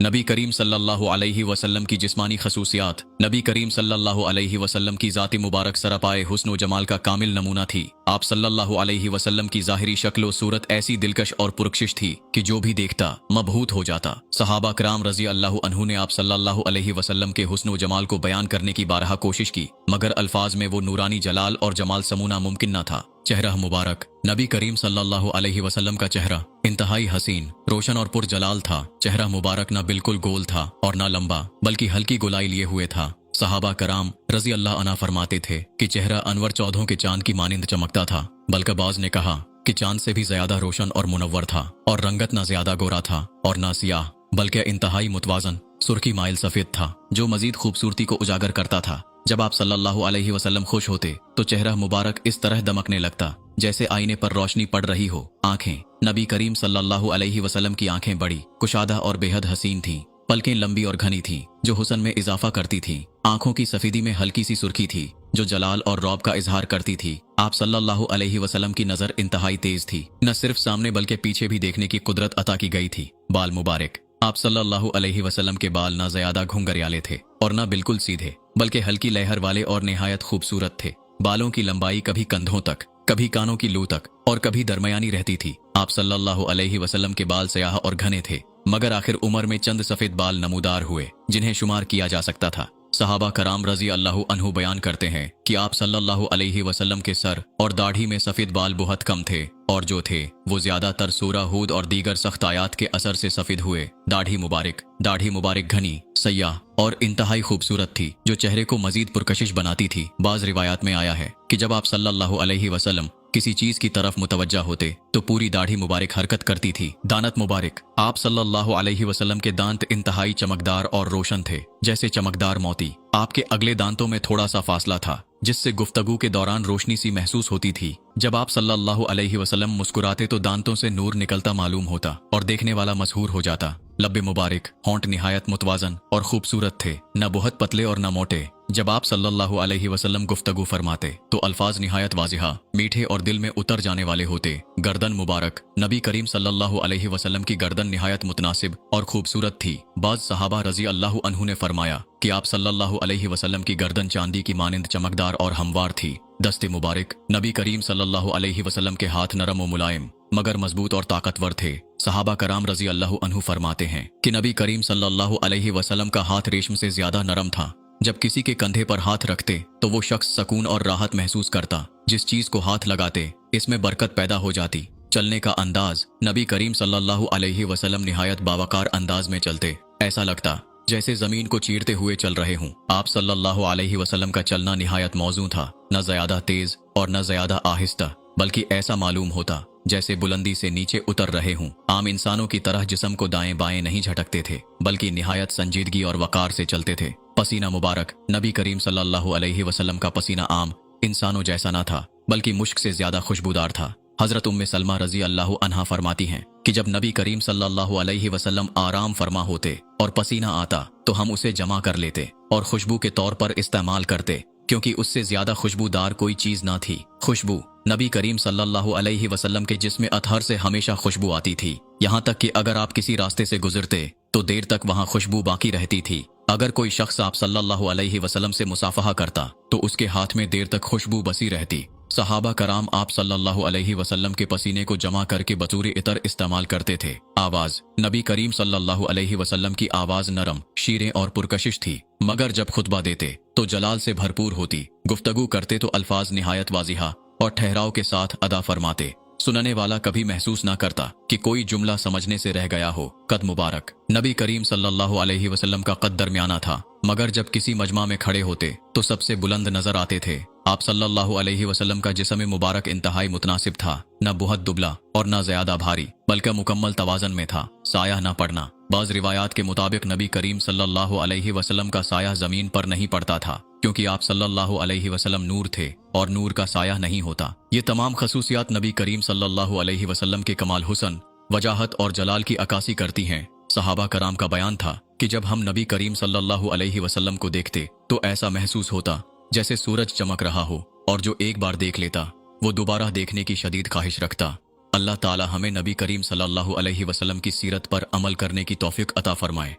नबी करीम सल्लल्लाहु अलैहि वसल्लम की जिस्मानी खसूसियात। नबी करीम सल्लल्लाहु अलैहि वसल्लम की ज़ात मुबारक सरापाए हुस्न व जमाल का कामिल नमूना थी। आप सल्लल्लाहु अलैहि वसल्लम की ज़ाहिरी शक्ल सूरत ऐसी दिलकश और पुरकशिश थी कि जो भी देखता मबहूत हो जाता। सहाबा कराम रज़ी अल्लाह अन्हु ने आप सल्लल्लाहु अलैहि वसल्लम के हुस्न व जमाल को बयान करने की बारहा कोशिश की, मगर अल्फाज में वो नूरानी जलाल और जमाल समूना मुमकिन न था। चेहरा मुबारक। नबी करीम सल्लल्लाहु अलैहि वसल्लम का चेहरा इंतहाई हसीन, रोशन और पुरजलाल था। चेहरा मुबारक न बिल्कुल गोल था और न लंबा, बल्कि हल्की गोलाई लिए हुए था। सहाबा कराम रज़ी अल्लाह अन्हा फरमाते थे कि चेहरा अनवर चौधों के चांद की मानिंद चमकता था। बल्कबाज ने कहा कि चांद से भी ज्यादा रोशन और मुनव्वर था, और रंगत न ज्यादा गोरा था और न सियाह, बल्कि इंतहाई मुतवाजन सुर्खी माइल सफेद था, जो मजीद खूबसूरती को उजागर करता था। जब आप सल्लल्लाहु अलैहि वसल्लम खुश होते तो चेहरा मुबारक इस तरह दमकने लगता जैसे आईने पर रोशनी पड़ रही हो। आंखें। नबी करीम सल्लल्लाहु अलैहि वसल्लम की आंखें बड़ी, कुशादा और बेहद हसीन थीं। पलकें लंबी और घनी थीं, जो हुस्न में इजाफा करती थीं। आंखों की सफेदी में हल्की सी सुर्खी थी, जो जलाल और रौब का इजहार करती थी। आप सल्लल्लाहु अलैहि वसल्लम की नजर इंतहाई तेज थी, न सिर्फ सामने बल्कि पीछे भी देखने की कुदरत अता की गई थी। बाल मुबारक। आप सल्लल्लाहु अलैहि वसल्लम के बाल न ज्यादा घुंघरियाले थे और न बिल्कुल सीधे, बल्कि हल्की लहर वाले और निहायत खूबसूरत थे। बालों की लंबाई कभी कंधों तक, कभी कानों की लू तक और कभी दरमियानी रहती थी। आप सल्लल्लाहु अलैहि वसल्लम के बाल स्याह और घने थे, मगर आखिर उम्र में चंद सफेद बाल नमूदार हुए जिन्हें शुमार किया जा सकता था। सहाबा कराम रज़ी अल्लाह अन्हु बयान करते हैं कि आप सल्लल्लाहु अलैहि वसल्लम के सर और दाढ़ी में सफेद बाल बहुत कम थे, और जो थे वो ज्यादातर सूरा हूद और दीगर सख्त आयात के असर से सफेद हुए। दाढ़ी मुबारक घनी, सयाह और इंतहाई खूबसूरत थी, जो चेहरे को मजीद पुरकशिश बनाती थी। बाज रिवायात में आया है कि जब आप सल्लल्लाहु अलैहि वसल्लम किसी चीज की तरफ मुतवज्जा होते तो पूरी दाढ़ी मुबारक हरकत करती थी। दानत मुबारक। आप सल्लल्लाहु अलैहि वसल्लम के दांत इंतहाई चमकदार और रोशन थे, जैसे चमकदार मोती। आपके अगले दांतों में थोड़ा सा फासला था, जिससे गुफ्तगू के दौरान रोशनी सी महसूस होती थी। जब आप सल्लल्लाहु अलैहि वसल्लम मुस्कुराते तो दांतों से नूर निकलता मालूम होता और देखने वाला मशहूर हो जाता। लब्बे मुबारक। होंठ निहायत मुतवाजन और खूबसूरत थे, न बहुत पतले और न मोटे। जब आप सल्लल्लाहु अलैहि वसल्लम गुफ्तगू फरमाते तो अल्फाज निहायत वाजिहा, मीठे और दिल में उतर जाने वाले होते। गर्दन मुबारक। नबी करीम सल्लल्लाहु अलैहि वसल्लम की गर्दन निहायत मुतनासिब और खूबसूरत थी। बाज सहाबा रज़ी अल्लाह अन्हु ने फरमाया कि आप सल्लल्लाहु अलैहि वसल्लम की गर्दन चांदी की मानिंद चमकदार और हमवार थी। दस्ते मुबारक। नबी करीम सल्लल्लाहु अलैहि वसल्लम के हाथ नरम व मुलायम, मगर मजबूत और ताकतवर थे। सहाबा कराम रज़ी अल्लाह अन्हु फरमाते हैं कि नबी करीम सल्लल्लाहु अलैहि वसल्लम का हाथ रेशम से ज्यादा नरम था। जब किसी के कंधे पर हाथ रखते तो वो शख्स सकून और राहत महसूस करता। जिस चीज को हाथ लगाते इसमें बरकत पैदा हो जाती। चलने का अंदाज। नबी करीम सल्लल्लाहु अलैहि वसल्लम निहायत बावकार अंदाज में चलते, ऐसा लगता जैसे जमीन को चीरते हुए चल रहे हों। आप सल्लल्लाहु अलैहि वसल्लम का चलना निहायत मौजू था, न ज्यादा तेज और न ज्यादा आहिस्ता, बल्कि ऐसा मालूम होता जैसे बुलंदी से नीचे उतर रहे हों। आम इंसानों की तरह जिस्म को दाएं बाएं नहीं झटकते थे, बल्कि निहायत संजीदगी और वकार से चलते थे। पसीना मुबारक। नबी करीम सल्लल्लाहु अलैहि वसल्लम का पसीना आम इंसानों जैसा न था, बल्कि मुश्क से ज्यादा खुशबूदार था। हजरत उम्मे सलमा रज़ी अल्लाह अन्हा फरमाती हैं कि जब नबी करीम सल्लल्लाहु अलैहि वसल्लम आराम फरमा होते और पसीना आता तो हम उसे जमा कर लेते और खुशबू के तौर पर इस्तेमाल करते, क्योंकि उससे ज्यादा खुशबूदार कोई चीज ना थी। खुशबू। नबी करीम सल्लल्लाहु अलैहि वसल्लम के जिस्म अतहर से हमेशा खुशबू आती थी, यहाँ तक कि अगर आप किसी रास्ते से गुजरते तो देर तक वहाँ खुशबू बाकी रहती थी। अगर कोई शख्स आप सल्लल्लाहु अलैहि वसल्लम से मुसाफहा करता तो उसके हाथ में देर तक खुशबू बसी रहती। सहाबा कराम आप सल्लल्लाहु अलैहि वसल्लम के पसीने को जमा करके बतूरे इतर इस्तेमाल करते थे। आवाज। नबी करीम सल्लल्लाहु अलैहि वसल्लम की आवाज नरम, शीरें और पुरकशिश थी, मगर जब खुतबा देते तो जलाल से भरपूर होती। गुफ्तगू करते तो अल्फाज निहायत वाजिहा और ठहराव के साथ अदा फरमाते। सुनने वाला कभी महसूस ना करता कि कोई जुमला समझने से रह गया हो। कद मुबारक। नबी करीम सल्लल्लाहु अलैहि वसल्लम का कद दरमियाना था, मगर जब किसी मजमा में खड़े होते तो सबसे बुलंद नजर आते थे। आप सल्लल्लाहु अलैहि वसल्लम का जिस्म मुबारक इंतहाई मुतनासिब था, न बहुत दुबला और न ज्यादा भारी, बल्कि मुकम्मल तवाजन में था। साया न पड़ना। बाज रिवायात के मुताबिक नबी करीम सल्लल्लाहु अलैहि वसल्लम का साया जमीन पर नहीं पड़ता था, क्योंकि आप सल्लल्लाहु अलैहि वसल्लम नूर थे और नूर का साया नहीं होता। ये तमाम खसूसियात नबी करीम सल्लल्लाहु अलैहि वसल्लम के कमाल हुस्न, वजाहत और जलाल की अक्कासी करती हैं। सहाबा कराम का बयान था कि जब हम नबी करीम सल्लल्लाहु अलैहि वसल्लम को देखते तो ऐसा महसूस होता जैसे सूरज चमक रहा हो, और जो एक बार देख लेता वो दोबारा देखने की शदीद ख्वाहिश रखता। अल्लाह ताला हमें नबी करीम सल्लल्लाहु अलैहि वसल्लम की सीरत पर अमल करने की तौफीक अता फरमाए।